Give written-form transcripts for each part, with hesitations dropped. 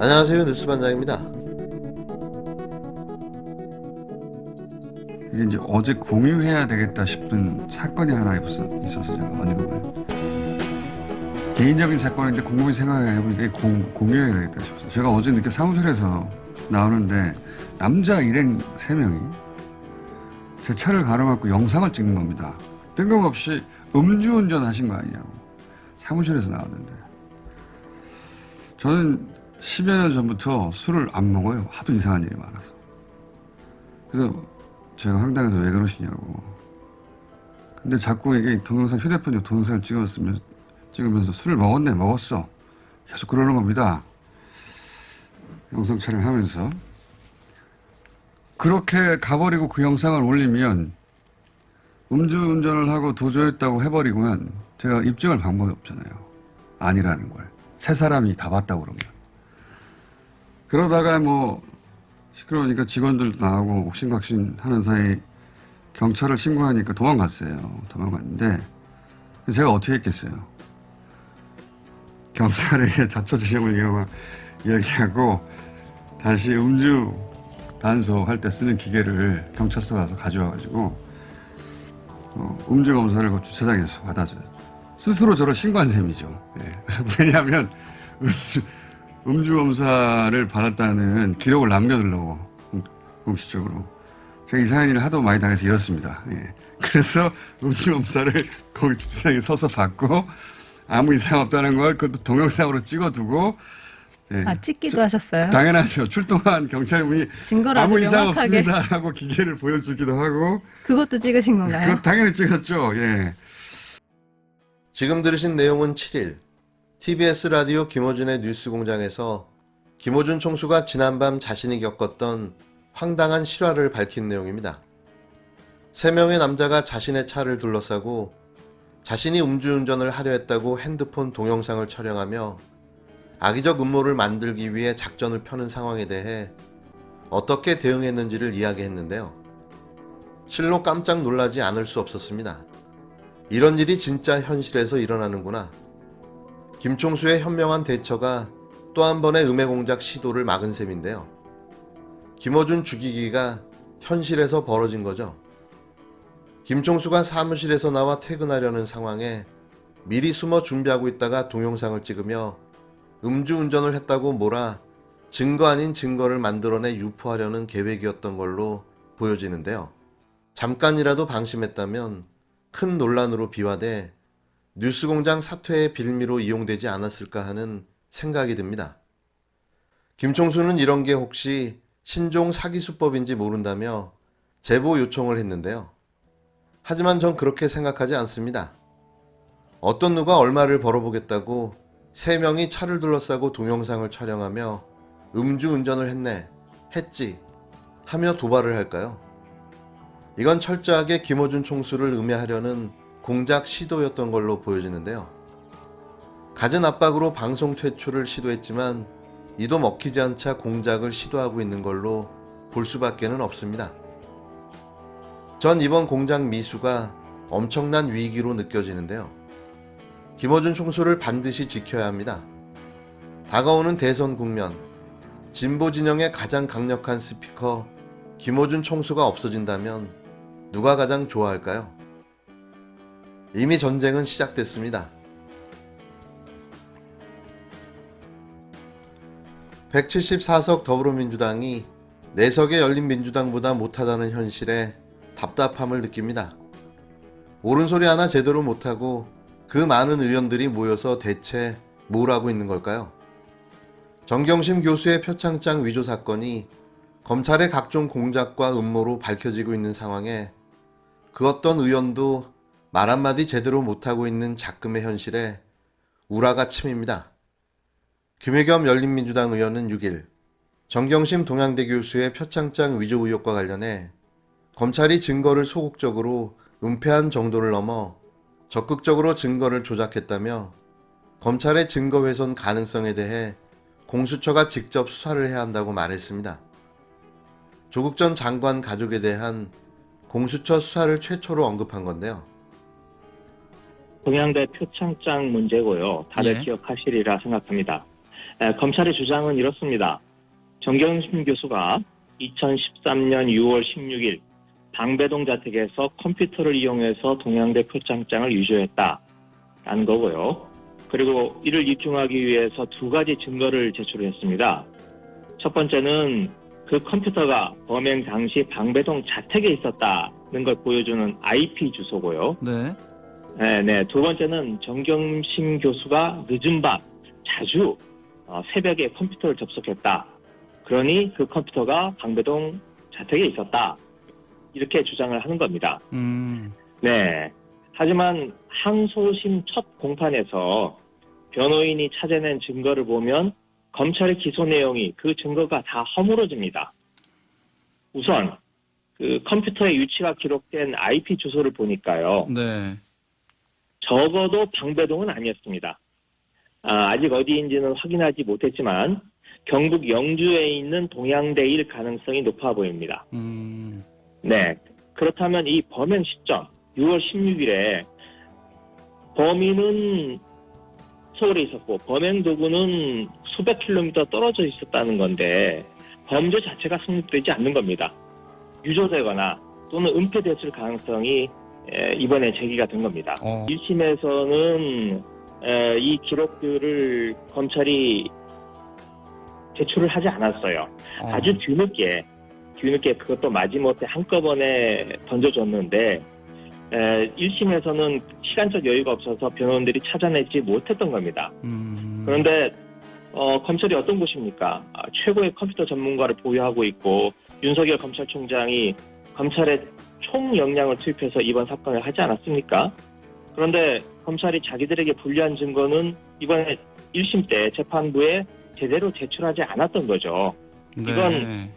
안녕하세요. 뉴스반장입니다. 이게 이제 어제 공유해야 되겠다 싶은 사건이 하나 있어서 제가 언급을. 개인적인 사건인데 곰곰이 생각해보니까 공유해야 되겠다 싶어서. 제가 어제 늦게 사무실에서 나오는데 남자 일행 3명이 제 차를 가로막고 영상을 찍는 겁니다. 뜬금없이 음주운전 하신 거 아니냐고. 사무실에서 나왔는데. 저는 10여 년 전부터 술을 안 먹어요. 하도 이상한 일이 많아서. 그래서 제가 황당해서 왜 그러시냐고. 근데 자꾸 이게 동영상, 휴대폰으로 동영상을 찍으면서 술을 먹었어. 계속 그러는 겁니다. 영상 촬영하면서. 그렇게 가버리고 그 영상을 올리면 음주운전을 하고 도주했다고 해버리고는 제가 입증할 방법이 없잖아요. 아니라는 걸. 세 사람이 다 봤다고 그러면. 그러다가 뭐 시끄러우니까 직원들도 나오고 옥신각신 하는 사이 경찰을 신고하니까 도망갔어요. 도망갔는데 제가 어떻게 했겠어요. 경찰에게 자초지종을 이야기하고 다시 음주 단속할 때 쓰는 기계를 경찰서 가서 가져와가지고 음주 검사를 그 주차장에서 받아줘요. 스스로 저를 신고한 셈이죠. 네. 왜냐하면 음주 검사를 받았다는 기록을 남겨두려고 공식적으로. 제가 이상한 일을 하도 많이 당해서 이렇습니다. 예. 그래서 음주 검사를 거기 주차장에 서서 받고 아무 이상 없다는 걸 그것도 동영상으로 찍어두고. 예. 찍기도 하셨어요? 당연하죠. 출동한 경찰분이 증거를 아무 이상 명확하게. 없습니다라고 기계를 보여주기도 하고. 그것도 찍으신 건가요? 그것 당연히 찍었죠. 예. 지금 들으신 내용은 7일 TBS 라디오 김어준의 뉴스공장에서 김어준 총수가 지난밤 자신이 겪었던 황당한 실화를 밝힌 내용입니다. 3명의 남자가 자신의 차를 둘러싸고 자신이 음주운전을 하려 했다고 핸드폰 동영상을 촬영하며 악의적 음모를 만들기 위해 작전을 펴는 상황에 대해 어떻게 대응했는지를 이야기했는데요. 실로 깜짝 놀라지 않을 수 없었습니다. 이런 일이 진짜 현실에서 일어나는구나. 김총수의 현명한 대처가 또 한 번의 음해 공작 시도를 막은 셈인데요. 김어준 죽이기가 현실에서 벌어진 거죠. 김총수가 사무실에서 나와 퇴근하려는 상황에 미리 숨어 준비하고 있다가 동영상을 찍으며 음주운전을 했다고 몰아 증거 아닌 증거를 만들어내 유포하려는 계획이었던 걸로 보여지는데요. 잠깐이라도 방심했다면 큰 논란으로 비화돼 뉴스공장 사퇴의 빌미로 이용되지 않았을까 하는 생각이 듭니다. 김총수는 이런 게 혹시 신종 사기수법인지 모른다며 제보 요청을 했는데요. 하지만 전 그렇게 생각하지 않습니다. 어떤 누가 얼마를 벌어보겠다고 3명이 차를 둘러싸고 동영상을 촬영하며 음주운전을 했지 하며 도발을 할까요? 이건 철저하게 김어준 총수를 음해하려는 공작 시도였던 걸로 보여지는데요. 갖은 압박으로 방송 퇴출을 시도했지만 이도 먹히지 않자 공작을 시도하고 있는 걸로 볼 수밖에는 없습니다. 전 이번 공작 미수가 엄청난 위기로 느껴지는데요. 김어준 총수를 반드시 지켜야 합니다. 다가오는 대선 국면, 진보 진영의 가장 강력한 스피커 김어준 총수가 없어진다면 누가 가장 좋아할까요? 이미 전쟁은 시작됐습니다. 174석 더불어민주당이 4석의 열린민주당보다 못하다는 현실에 답답함을 느낍니다. 옳은 소리 하나 제대로 못하고 그 많은 의원들이 모여서 대체 뭘 하고 있는 걸까요? 정경심 교수의 표창장 위조 사건이 검찰의 각종 공작과 음모로 밝혀지고 있는 상황에 그 어떤 의원도 말 한마디 제대로 못하고 있는 작금의 현실에 우라가 침입니다. 김혜겸 열린민주당 의원은 6일 정경심 동양대 교수의 표창장 위조 의혹과 관련해 검찰이 증거를 소극적으로 은폐한 정도를 넘어 적극적으로 증거를 조작했다며 검찰의 증거훼손 가능성에 대해 공수처가 직접 수사를 해야 한다고 말했습니다. 조국 전 장관 가족에 대한 공수처 수사를 최초로 언급한 건데요. 동양대 표창장 문제고요. 다들 예. 기억하시리라 생각합니다. 검찰의 주장은 이렇습니다. 정경심 교수가 2013년 6월 16일 방배동 자택에서 컴퓨터를 이용해서 동양대 표창장을 위조했다라는 거고요. 그리고 이를 입증하기 위해서 두 가지 증거를 제출했습니다. 첫 번째는 그 컴퓨터가 범행 당시 방배동 자택에 있었다는 걸 보여주는 IP 주소고요. 네. 두 번째는 정경심 교수가 늦은 밤 자주 새벽에 컴퓨터를 접속했다. 그러니 그 컴퓨터가 방배동 자택에 있었다. 이렇게 주장을 하는 겁니다. 네. 하지만 항소심 첫 공판에서 변호인이 찾아낸 증거를 보면 검찰의 기소 내용이 그 증거가 다 허물어집니다. 우선 그 컴퓨터의 위치가 기록된 IP 주소를 보니까요. 네. 적어도 방배동은 아니었습니다. 아직 어디인지는 확인하지 못했지만 경북 영주에 있는 동양대일 가능성이 높아 보입니다. 네. 그렇다면 이 범행 시점 6월 16일에 범인은 서울에 있었고 범행 도구는 수백 킬로미터 떨어져 있었다는 건데 범죄 자체가 성립되지 않는 겁니다. 유조되거나 또는 은폐됐을 가능성이 이번에 제기가 된 겁니다. 1심에서는 이 기록들을 검찰이 제출을 하지 않았어요. 아주 뒤늦게 그것도 마지못해 한꺼번에 던져줬는데 1심에서는 시간적 여유가 없어서 변호인들이 찾아내지 못했던 겁니다. 그런데 검찰이 어떤 곳입니까? 최고의 컴퓨터 전문가를 보유하고 있고 윤석열 검찰총장이 검찰에 총역량을 투입해서 이번 사건을 하지 않았습니까? 그런데 검찰이 자기들에게 불리한 증거는 이번에 1심 때 재판부에 제대로 제출하지 않았던 거죠. 이건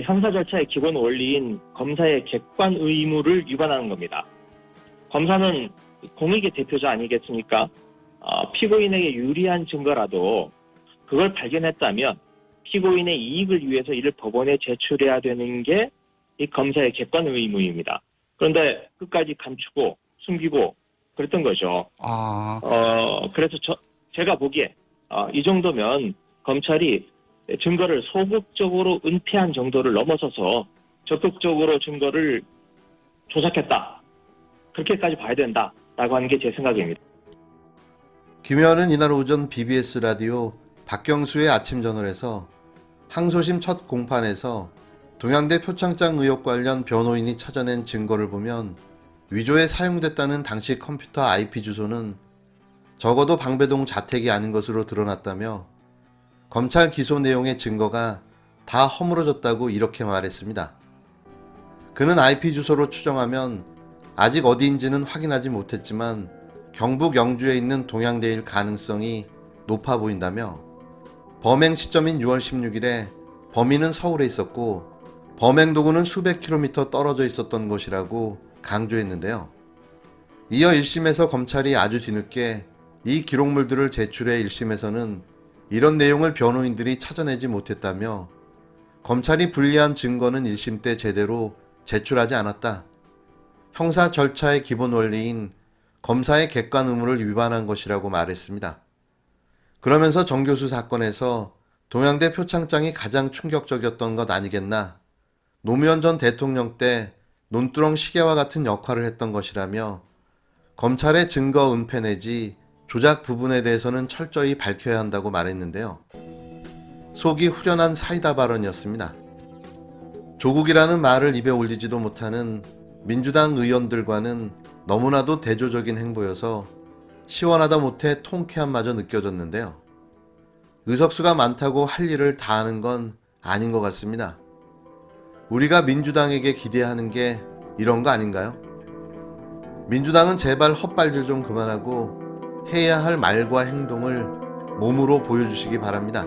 형사 절차의 기본 원리인 검사의 객관 의무를 위반하는 겁니다. 검사는 공익의 대표자 아니겠습니까? 피고인에게 유리한 증거라도 그걸 발견했다면 피고인의 이익을 위해서 이를 법원에 제출해야 되는 게 이 검사의 객관 의무입니다. 그런데 끝까지 감추고 숨기고 그랬던 거죠. 그래서 제가 보기에 이 정도면 검찰이 증거를 소극적으로 은폐한 정도를 넘어서서 적극적으로 증거를 조작했다. 그렇게까지 봐야 된다라고 하는 게 제 생각입니다. 김 의원은 이날 오전 BBS 라디오 박경수의 아침 저널에서 항소심 첫 공판에서 동양대 표창장 의혹 관련 변호인이 찾아낸 증거를 보면 위조에 사용됐다는 당시 컴퓨터 IP 주소는 적어도 방배동 자택이 아닌 것으로 드러났다며 검찰 기소 내용의 증거가 다 허물어졌다고 이렇게 말했습니다. 그는 IP 주소로 추정하면 아직 어디인지는 확인하지 못했지만 경북 영주에 있는 동양대일 가능성이 높아 보인다며 범행 시점인 6월 16일에 범인은 서울에 있었고 범행 도구는 수백 킬로미터 떨어져 있었던 것이라고 강조했는데요. 이어 1심에서 검찰이 아주 뒤늦게 이 기록물들을 제출해 1심에서는 이런 내용을 변호인들이 찾아내지 못했다며 검찰이 불리한 증거는 1심 때 제대로 제출하지 않았다. 형사 절차의 기본 원리인 검사의 객관 의무를 위반한 것이라고 말했습니다. 그러면서 정 교수 사건에서 동양대 표창장이 가장 충격적이었던 것 아니겠나. 노무현 전 대통령 때 논두렁 시계와 같은 역할을 했던 것이라며 검찰의 증거 은폐 내지 조작 부분에 대해서는 철저히 밝혀야 한다고 말했는데요. 속이 후련한 사이다 발언이었습니다. 조국이라는 말을 입에 올리지도 못하는 민주당 의원들과는 너무나도 대조적인 행보여서 시원하다 못해 통쾌함마저 느껴졌는데요. 의석수가 많다고 할 일을 다 하는 건 아닌 것 같습니다. 우리가 민주당에게 기대하는 게 이런 거 아닌가요? 민주당은 제발 헛발질 좀 그만하고 해야 할 말과 행동을 몸으로 보여주시기 바랍니다.